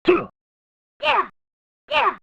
Yeah, yeah.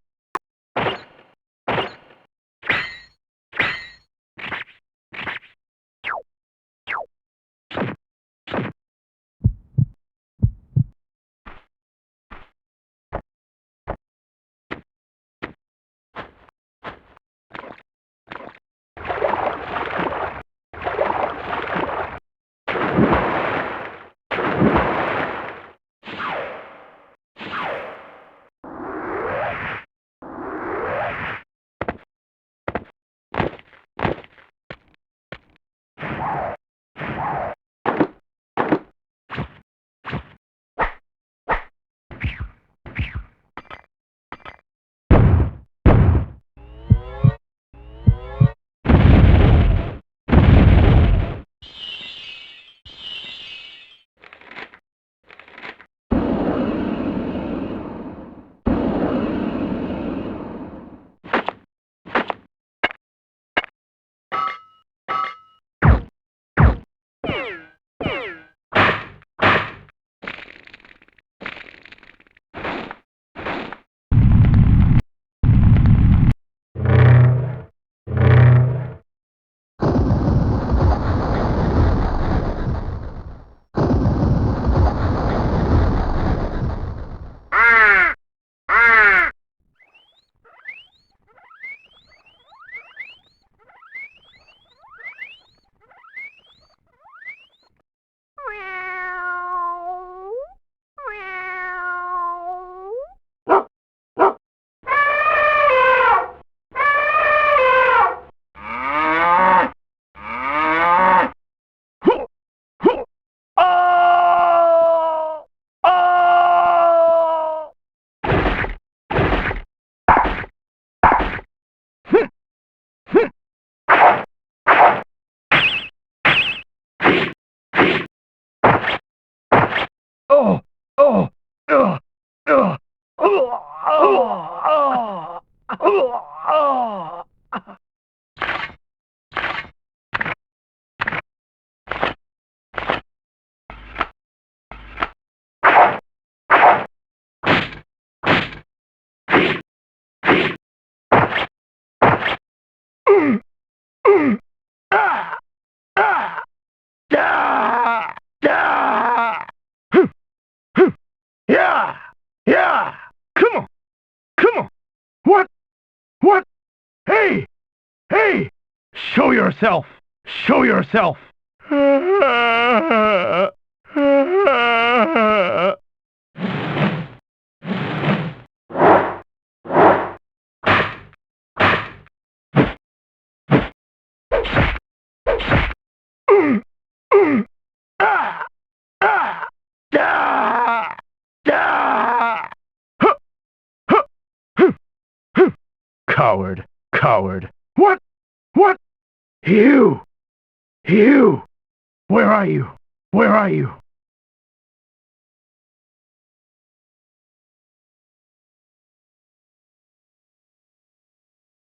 Oh! Oh! Oh! Oh! Oh! Oh! Oh! Oh! Oh! Ah! Ah! Ah! Ah! Yeah! Yeah! Come on! Come on! What? What? Hey! Hey! Show yourself! Show yourself! Ah! Ah! Ah! Ah! Huh! Huh! Huh! Huh! Coward! Coward! What? What? You! You! Where are you? Where are you?